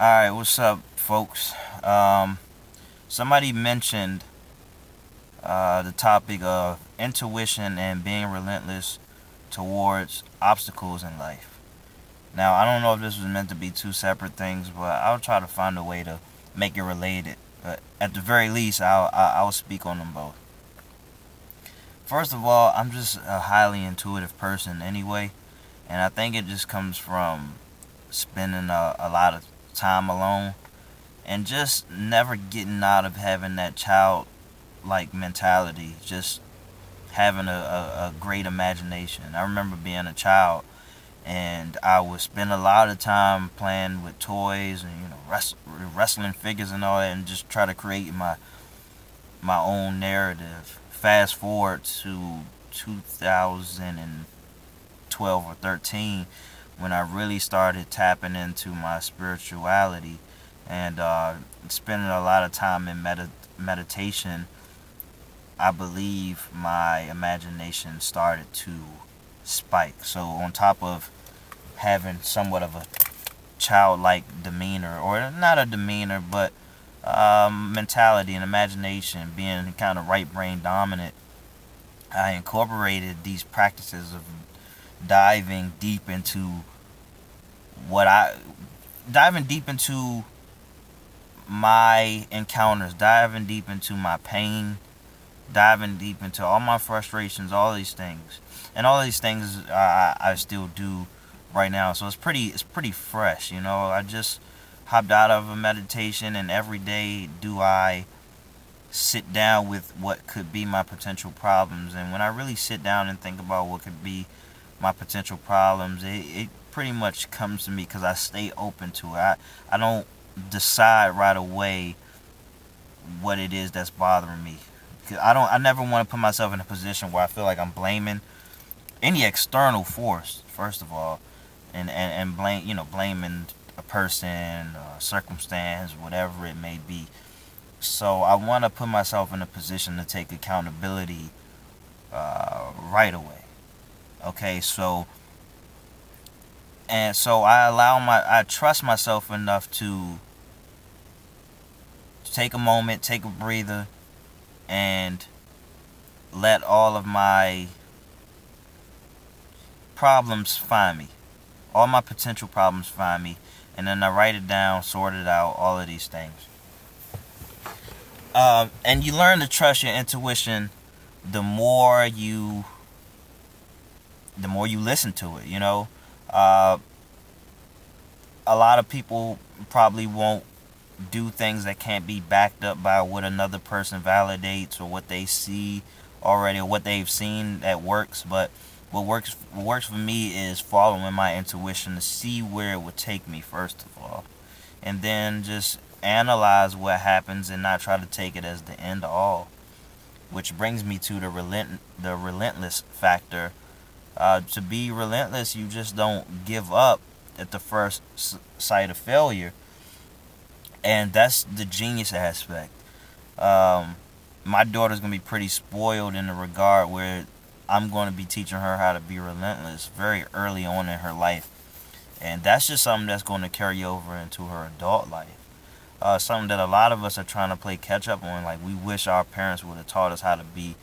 Alright, what's up, folks? Somebody mentioned the topic of intuition and being relentless towards obstacles in life. Now, I don't know if this was meant to be two separate things, but I'll try to find a way to make it related. But at the very least, I'll speak on them both. First of all, I'm just a highly intuitive person anyway, and I think it just comes from spending a lot of time alone and just never getting out of having that childlike mentality, just having a great imagination. I remember being a child and I would spend a lot of time playing with toys and wrestling figures and all that, and just try to create my own narrative. Fast forward to 2012 or 13 when I really started tapping into my spirituality and spending a lot of time in meditation. I believe my imagination started to spike. So on top of having somewhat of a childlike demeanor, or not a demeanor, but mentality and imagination, being kind of right brain dominant, I incorporated these practices of diving deep into what I diving deep into my encounters, diving deep into my pain, diving deep into all my frustrations, all these things, and all these things I still do right now. So it's pretty fresh. I just hopped out of a meditation, and every day do I sit down with what could be my potential problems. And when I really sit down and think about what could be my potential problems, it pretty much comes to me because I stay open to it. I don't decide right away what it is that's bothering me. I never want to put myself in a position where I feel like I'm blaming any external force, first of all, and blaming a person, circumstance, whatever it may be. So I want to put myself in a position to take accountability right away. Okay, so I trust myself enough to take a moment, take a breather, and let all of my problems find me. All my potential problems find me. And then I write it down, sort it out, all of these things. And you learn to trust your intuition the more you listen to it. Uh, a lot of people probably won't do things that can't be backed up by what another person validates or what they see already or what they've seen that works. But what works for me is following my intuition to see where it would take me, first of all, and then just analyze what happens and not try to take it as the end all. Which brings me to the relentless factor. To be relentless, you just don't give up at the first sight of failure, and that's the genius aspect. My daughter's gonna be pretty spoiled in the regard where I'm going to be teaching her how to be relentless very early on in her life, and that's just something that's going to carry over into her adult life. Something that a lot of us are trying to play catch up on. Like, we wish our parents would have taught us how to be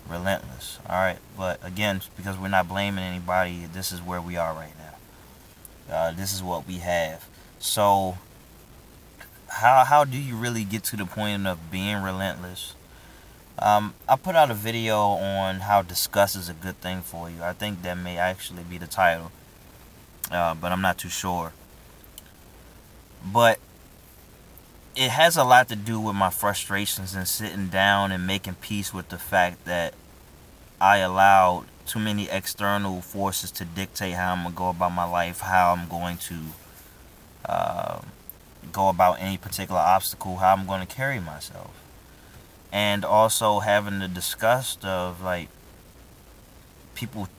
relentless. All right, but again, because we're not blaming anybody, this is where we are right now. This is what we have. So, how do you really get to the point of being relentless? I put out a video on how disgust is a good thing for you. I think that may actually be the title, but I'm not too sure. But it has a lot to do with my frustrations and sitting down and making peace with the fact that I allowed too many external forces to dictate how I'm going to go about my life, how I'm going to uh, go about any particular obstacle, how I'm going to carry myself. And also having the disgust of, like, people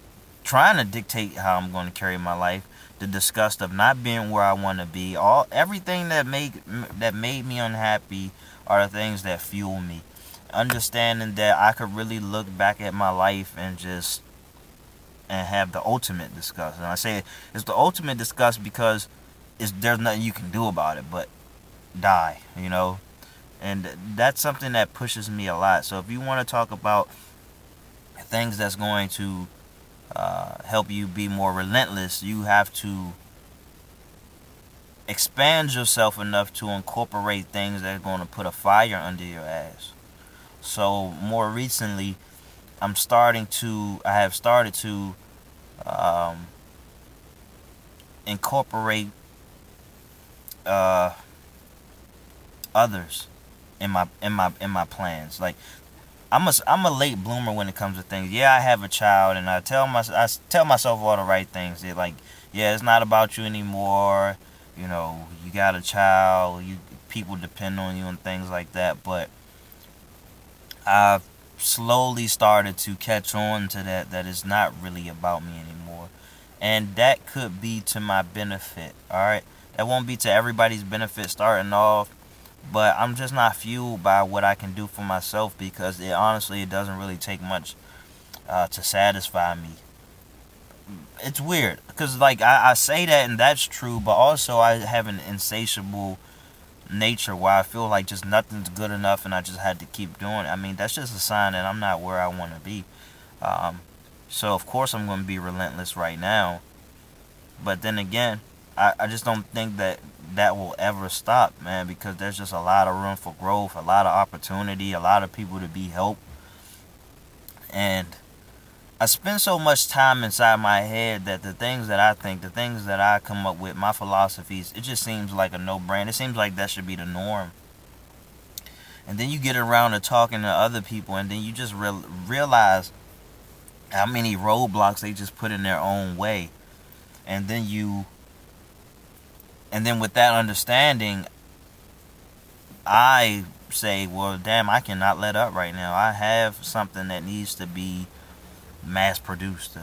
trying to dictate how I'm going to carry my life, the disgust of not being where I want to be, everything that made me unhappy are the things that fuel me. Understanding that I could really look back at my life and have the ultimate disgust. And I say it's the ultimate disgust because there's nothing you can do about it but die, you know. And that's something that pushes me a lot. So if you want to talk about things that's going to help you be more relentless, you have to expand yourself enough to incorporate things that are going to put a fire under your ass. So more recently, I have started to um, incorporate uh, others in my plans. Like I'm a late bloomer when it comes to things. Yeah, I have a child, and I tell myself all the right things. They're like, yeah, it's not about you anymore. You know, you got a child. People depend on you and things like that. But I've slowly started to catch on to that it's not really about me anymore, and that could be to my benefit. All right, that won't be to everybody's benefit starting off, but I'm just not fueled by what I can do for myself because it doesn't really take much to satisfy me. It's weird because like I say that and that's true, but also I have an insatiable nature where I feel like just nothing's good enough and I just had to keep doing it. I mean, that's just a sign that I'm not where I want to be. Um, so of course I'm going to be relentless right now, but then again, I just don't think that will ever stop, man, because there's just a lot of room for growth, a lot of opportunity, a lot of people to be helped. And I spend so much time inside my head that the things that I think, the things that I come up with, my philosophies, it just seems like a no-brainer. It seems like that should be the norm. And then you get around to talking to other people, and then you just realize how many roadblocks they just put in their own way. And then with that understanding, I say, well, damn, I cannot let up right now. I have something that needs to be mass produced,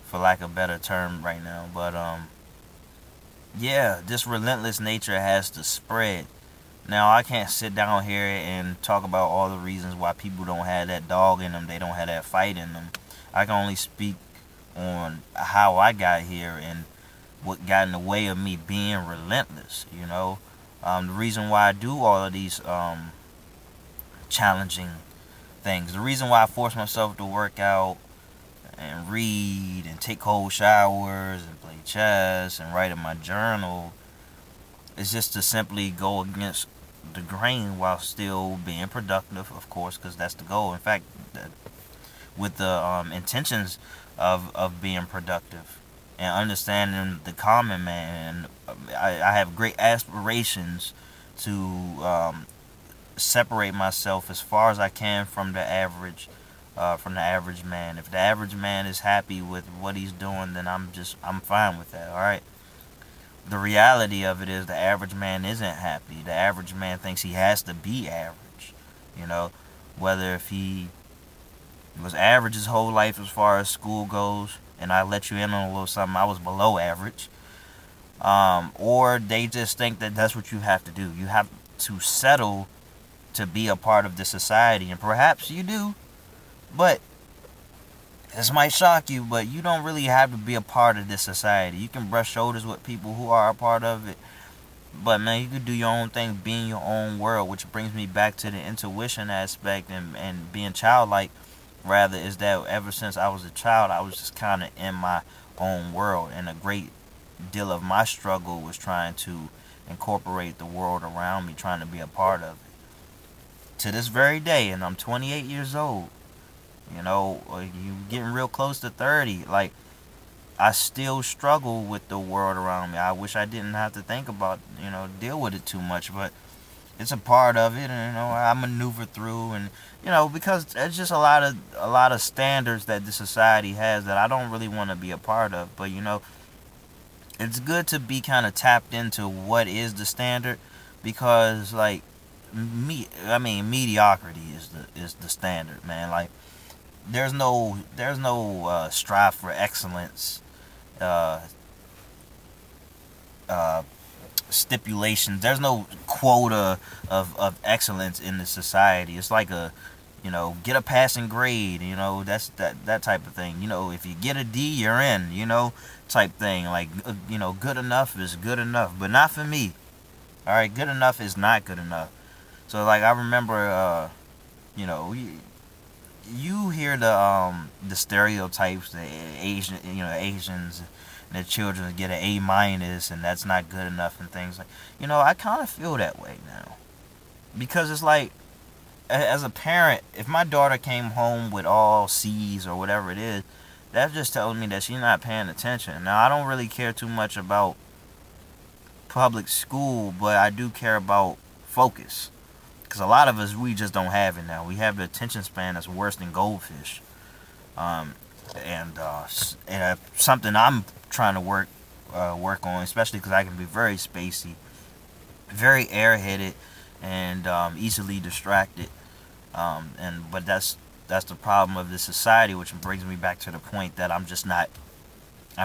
for lack of a better term, right now. But yeah, this relentless nature has to spread. Now, I can't sit down here and talk about all the reasons why people don't have that dog in them. They don't have that fight in them. I can only speak on how I got here and what got in the way of me being relentless. You know, the reason why I do all of these challenging things, the reason why I force myself to work out and read and take cold showers and play chess and write in my journal, is just to simply go against the grain while still being productive, of course, because that's the goal. In fact, with the intentions of being productive and understanding the common man. I have great aspirations to separate myself as far as I can from the average man. If the average man is happy with what he's doing, then I'm fine with that. All right. The reality of it is the average man isn't happy. The average man thinks he has to be average. You know, whether if he was average his whole life as far as school goes, and I let you in on a little something, I was below average. Or they just think that that's what you have to do. You have to settle to be a part of the society, and perhaps you do, but this might shock you, but you don't really have to be a part of this society. You can brush shoulders with people who are a part of it, but man, you could do your own thing, be in your own world, which brings me back to the intuition aspect and being childlike. Rather, is that ever since I was a child, I was just kind of in my own world, and a great deal of my struggle was trying to incorporate the world around me, trying to be a part of it. To this very day, and I'm 28 years old, you know, you getting real close to 30, like, I still struggle with the world around me. I wish I didn't have to think about, deal with it too much, but it's a part of it, and I maneuver through, and because it's just a lot of standards that the society has that I don't really want to be a part of. But it's good to be kind of tapped into what is the standard, because like mediocrity is the standard, man. Like there's no strive for excellence. Uh, uh, Stipulations. There's no quota of excellence in the society. It's like get a passing grade. That's that type of thing. If you get a D, you're in. Type thing. Like, good enough is good enough, but not for me. All right, good enough is not good enough. So like I remember, you know, you hear the stereotypes, the Asian, Asians and their children get an A-, and that's not good enough and things like. I kind of feel that way now, because it's like, as a parent, if my daughter came home with all C's or whatever it is, that just tells me that she's not paying attention. Now, I don't really care too much about public school, but I do care about focus. Because a lot of us, we just don't have it now. We have the attention span that's worse than goldfish. Um, and something I'm trying to work on, especially because I can be very spacey, very airheaded, and easily distracted. But that's the problem of this society, which brings me back to the point that I'm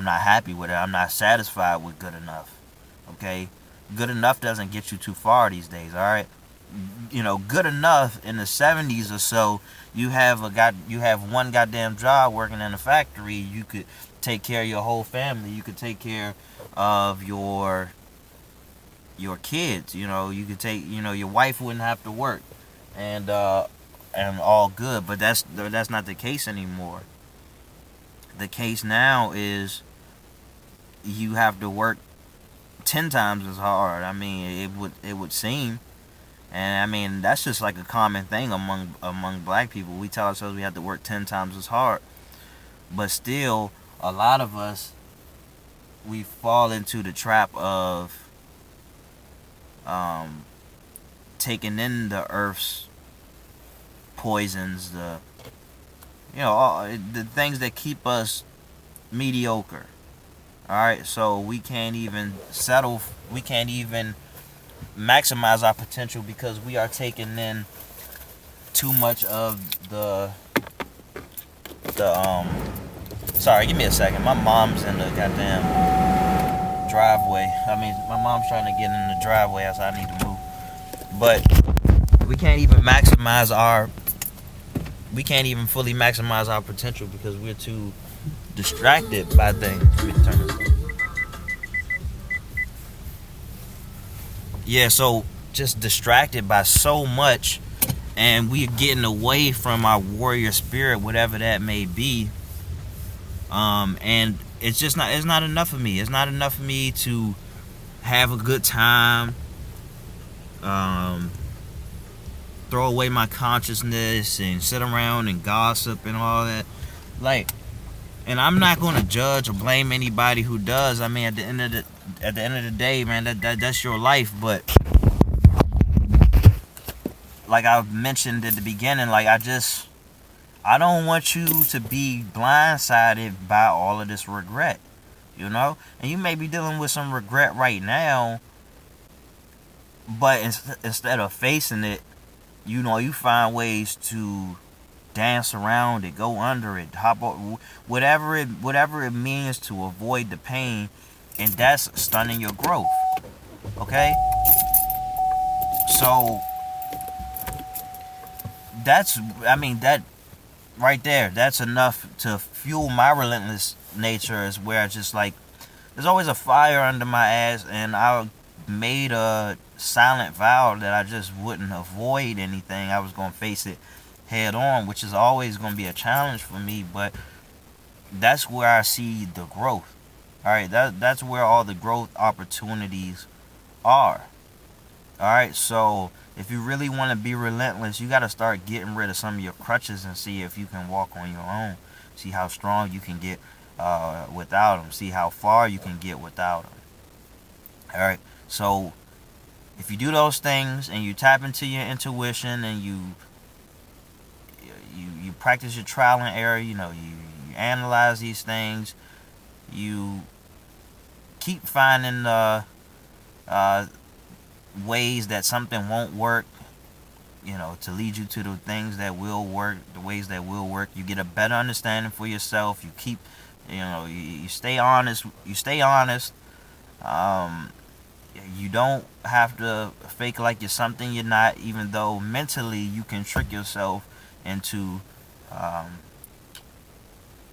not happy with it. I'm not satisfied with good enough. Okay, good enough doesn't get you too far these days. All right, good enough in the 70s or so. You have one goddamn job working in a factory. You could take care of your whole family. You could take care of your kids. You could take your wife wouldn't have to work, and all good. But that's not the case anymore. The case now is you have to work 10 times as hard. I mean, it would seem, and I mean that's just like a common thing among black people. We tell ourselves we have to work 10 times as hard, but still, a lot of us, we fall into the trap of taking in the earth's poisons, the things that keep us mediocre. All right, so we can't even settle. We can't even maximize our potential because we are taking in too much of the. Sorry, give me a second. My mom's in the goddamn driveway. I mean, my mom's trying to get in the driveway, so I need to move. But we can't even We can't even fully maximize our potential because we're too distracted by things. Let me turn this. Yeah, so just distracted by so much, and we're getting away from our warrior spirit, whatever that may be. And it's not enough for me. It's not enough for me to have a good time, throw away my consciousness and sit around and gossip and all that. Like, and I'm not going to judge or blame anybody who does. I mean, at the end of the day, man, that's your life. But like I mentioned at the beginning, like I don't want you to be blindsided by all of this regret, And you may be dealing with some regret right now, but instead of facing it, you find ways to dance around it, go under it, hop up, whatever it means to avoid the pain, and that's stunning your growth. Okay? So that right there, that's enough to fuel my relentless nature, is where I just like, there's always a fire under my ass, and I made a silent vow that I just wouldn't avoid anything. I was going to face it head on, which is always going to be a challenge for me, but that's where I see the growth. All right, that's where all the growth opportunities are. All right, so if you really want to be relentless, you got to start getting rid of some of your crutches and see if you can walk on your own. See how strong you can get without them. See how far you can get without them. All right, so if you do those things and you tap into your intuition and you practice your trial and error, you analyze these things, you keep finding ways that something won't work, to lead you to the things that will work, the ways that will work. You get a better understanding for yourself. You keep, you stay honest. You don't have to fake like you're something you're not, even though mentally you can trick yourself into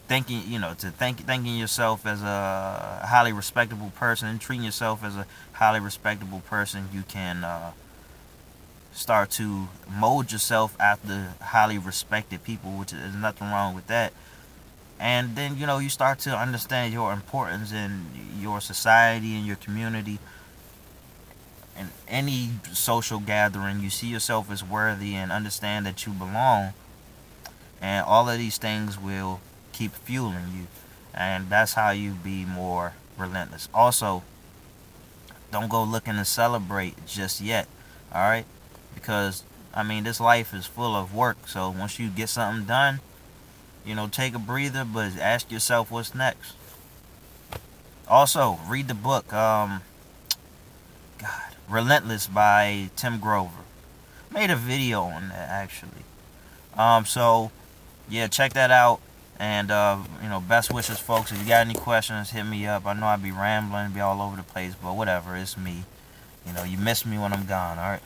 thinking, thinking yourself as a highly respectable person and treating yourself as a highly respectable person, you can start to mold yourself after highly respected people, which is nothing wrong with that. And then, you start to understand your importance in your society and your community. In any social gathering, you see yourself as worthy and understand that you belong. And all of these things will keep fueling you. And that's how you be more relentless. Also, don't go looking to celebrate just yet. Alright? Because, this life is full of work. So once you get something done, take a breather, but ask yourself what's next. Also, read the book, Relentless by Tim Grover. Made a video on that, actually. So, yeah, check that out. And, best wishes, folks. If you got any questions, hit me up. I know I'd be rambling, be all over the place, but whatever, it's me. You miss me when I'm gone, alright?